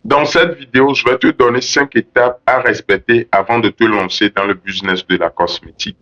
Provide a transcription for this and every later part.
Dans cette vidéo, je vais te donner 5 étapes à respecter avant de te lancer dans le business de la cosmétique.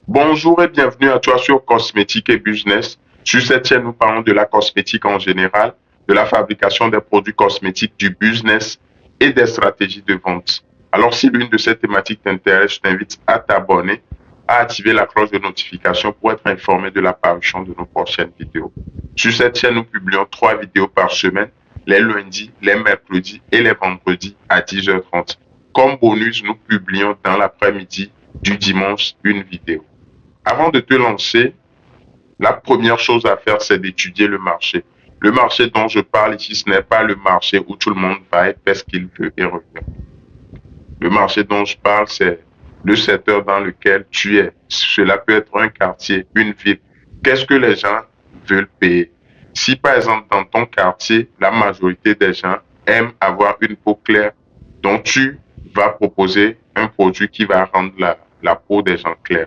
Bonjour et bienvenue à toi sur Cosmétique et Business. Sur cette chaîne, nous parlons de la cosmétique en général, de la fabrication des produits cosmétiques, du business et des stratégies de vente. Alors, si l'une de ces thématiques t'intéresse, je t'invite à t'abonner, à activer la cloche de notification pour être informé de l'apparition de nos prochaines vidéos. Sur cette chaîne, nous publions 3 vidéos par semaine, les lundis, les mercredis et les vendredis à 10h30. Comme bonus, nous publions dans l'après-midi du dimanche une vidéo. Avant de te lancer, la première chose à faire, c'est d'étudier le marché. Le marché dont je parle ici, ce n'est pas le marché où tout le monde va et fait ce qu'il veut et revient. Le marché dont je parle, c'est le secteur dans lequel tu es. Cela peut être un quartier, une ville. Qu'est-ce que les gens veulent payer? Si par exemple dans ton quartier, la majorité des gens aiment avoir une peau claire, donc tu vas proposer un produit qui va rendre la peau des gens claire.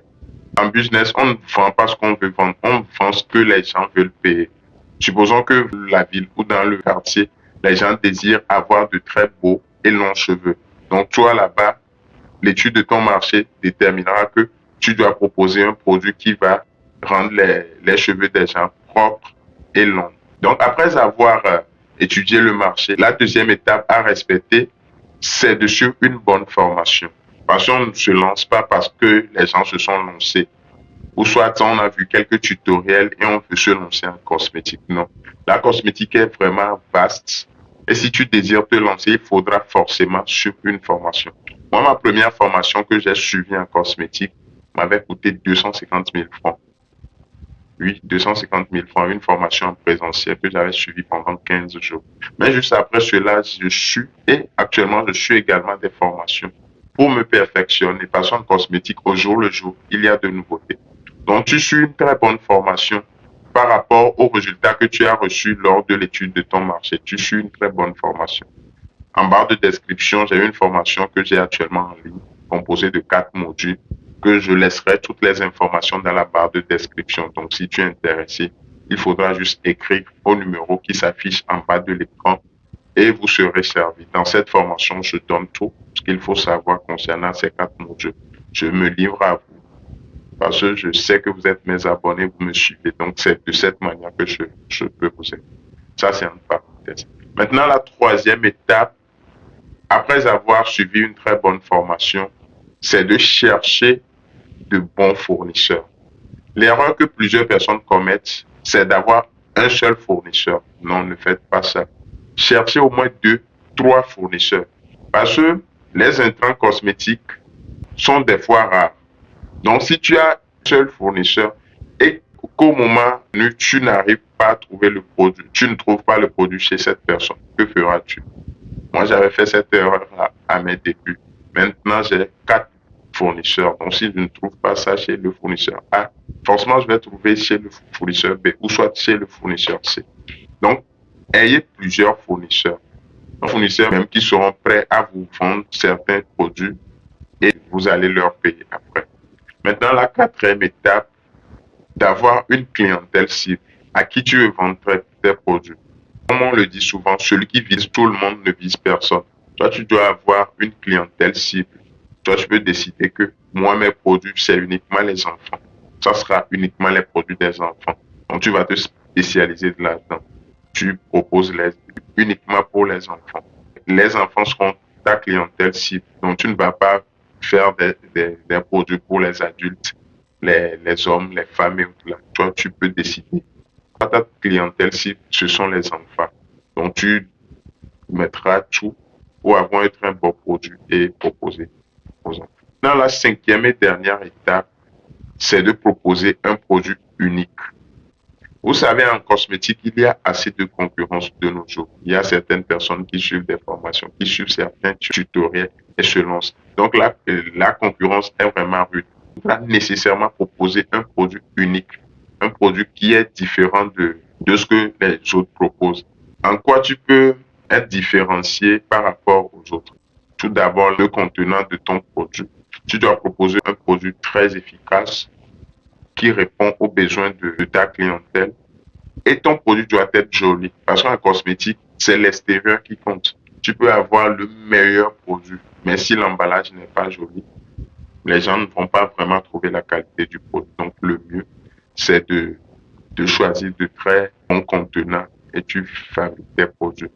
En business, on ne vend pas ce qu'on veut vendre, on vend ce que les gens veulent payer. Supposons que la ville ou dans le quartier, les gens désirent avoir de très beaux et longs cheveux. Donc toi là-bas, l'étude de ton marché déterminera que tu dois proposer un produit qui va rendre les cheveux des gens propres et longs. Donc après avoir étudié le marché, la deuxième étape à respecter, c'est de suivre une bonne formation. Parce qu'on ne se lance pas parce que les gens se sont lancés. Ou soit on a vu quelques tutoriels et on veut se lancer en cosmétique. Non. La cosmétique est vraiment vaste. Et si tu désires te lancer, il faudra forcément suivre une formation. Moi, ma première formation que j'ai suivie en cosmétique m'avait coûté 250 000 francs. Oui, 250 000 francs, une formation en présentiel que j'avais suivie pendant 15 jours. Mais juste après cela, je suis, et actuellement, je suis également des formations pour me perfectionner. Parce qu'en cosmétique, au jour le jour, il y a de nouveautés. Donc, tu suis une très bonne formation par rapport aux résultats que tu as reçus lors de l'étude de ton marché. Tu suis une très bonne formation. En barre de description, j'ai une formation que j'ai actuellement en ligne, composée de 4 modules, que je laisserai toutes les informations dans la barre de description. Donc, si tu es intéressé, il faudra juste écrire au numéro qui s'affiche en bas de l'écran et vous serez servi. Dans cette formation, je donne tout ce qu'il faut savoir concernant ces 4 modules. Je me livre à vous parce que je sais que vous êtes mes abonnés, vous me suivez. Donc, c'est de cette manière que je peux vous aider. Ça, c'est une parenthèse. Maintenant, la troisième étape, après avoir suivi une très bonne formation, c'est de chercher de bons fournisseurs. L'erreur que plusieurs personnes commettent, c'est d'avoir un seul fournisseur. Non, ne faites pas ça. Cherchez au moins 2, 3 fournisseurs. Parce que les intrants cosmétiques sont des fois rares. Donc, si tu as un seul fournisseur et qu'au moment où tu n'arrives pas à trouver le produit, tu ne trouves pas le produit chez cette personne, que feras-tu? Moi, j'avais fait cette erreur à mes débuts. Maintenant, j'ai 4 fournisseurs. Donc, si je ne trouve pas ça chez le fournisseur A, forcément, je vais trouver chez le fournisseur B ou soit chez le fournisseur C. Donc, ayez plusieurs fournisseurs. Fournisseurs même qui seront prêts à vous vendre certains produits et vous allez leur payer après. Maintenant, la quatrième étape, d'avoir une clientèle cible à qui tu veux vendre tes produits. Comme on le dit souvent, celui qui vise tout le monde ne vise personne. Toi, tu dois avoir une clientèle cible. Toi, tu peux décider que moi, mes produits, c'est uniquement les enfants. Ça sera uniquement les produits des enfants. Donc, tu vas te spécialiser là-dedans. Tu proposes uniquement pour les enfants. Les enfants seront ta clientèle cible. Donc, tu ne vas pas faire des produits pour les adultes, les hommes, les femmes et tout là. Toi, tu peux décider. Ta clientèle cible, ce sont les enfants. Donc, tu mettras tout pour avoir un très bon produit et proposer aux enfants. Dans la cinquième et dernière étape, c'est de proposer un produit unique. Vous savez, en cosmétique, il y a assez de concurrence de nos jours. Il y a certaines personnes qui suivent des formations, qui suivent certains tutoriels et se lancent. Donc la concurrence est vraiment rude. Il va nécessairement proposer un produit unique, un produit qui est différent de ce que les autres proposent. En quoi tu peux être différencié par rapport aux autres? Tout d'abord, le contenant de ton produit. Tu dois proposer un produit très efficace qui répond aux besoins de ta clientèle. Et ton produit doit être joli. Parce qu'en cosmétique, c'est l'extérieur qui compte. Tu peux avoir le meilleur produit, mais si l'emballage n'est pas joli, les gens ne vont pas vraiment trouver la qualité du produit. Donc, le mieux, c'est de choisir de très bons contenants et tu fabriques tes produits.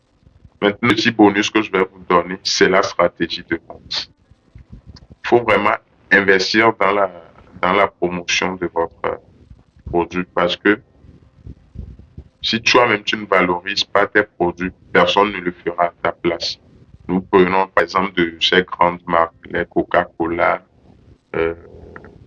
Maintenant, le petit bonus que je vais vous donner, c'est la stratégie de vente. Il faut vraiment investir dans la promotion de votre produit parce que si toi-même tu ne valorises pas tes produits, personne ne le fera à ta place. Nous prenons par exemple de ces grandes marques, les Coca-Cola, euh,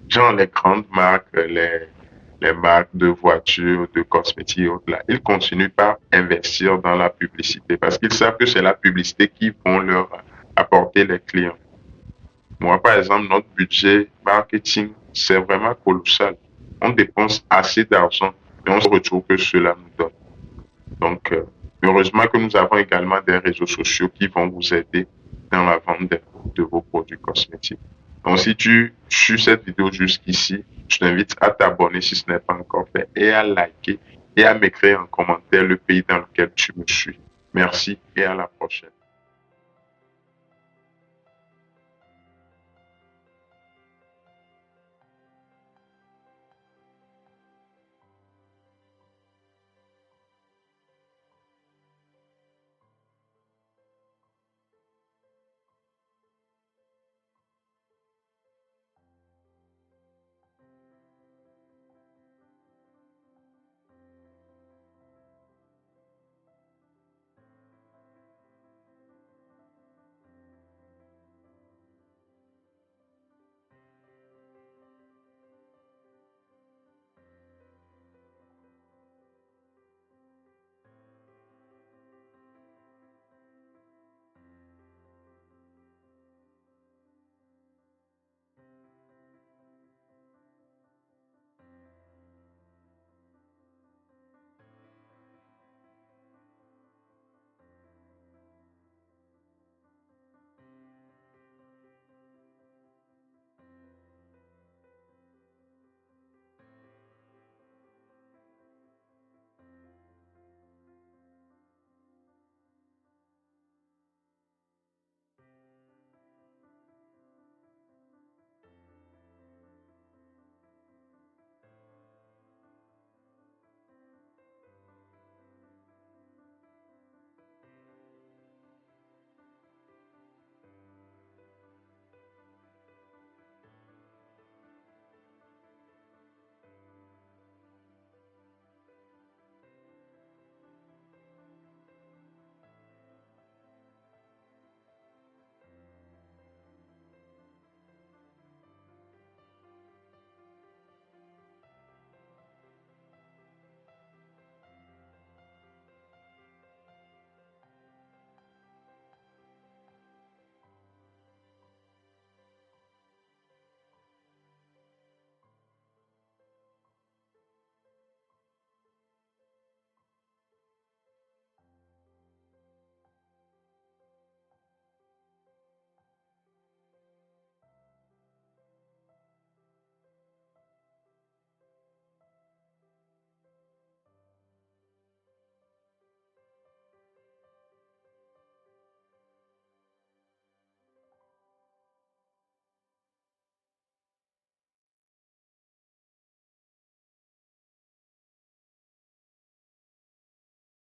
genre les grandes marques, les marques de voitures, de cosmétiques et autres là. Ils continuent par investir dans la publicité parce qu'ils savent que c'est la publicité qui vont leur apporter les clients. Moi, par exemple, notre budget marketing, c'est vraiment colossal. On dépense assez d'argent et on se retrouve que cela nous donne. Donc, heureusement que nous avons également des réseaux sociaux qui vont vous aider dans la vente de vos produits cosmétiques. Donc, si tu suis cette vidéo jusqu'ici, je t'invite à t'abonner si ce n'est pas encore fait et à liker et à m'écrire en commentaire le pays dans lequel tu me suis. Merci et à la prochaine.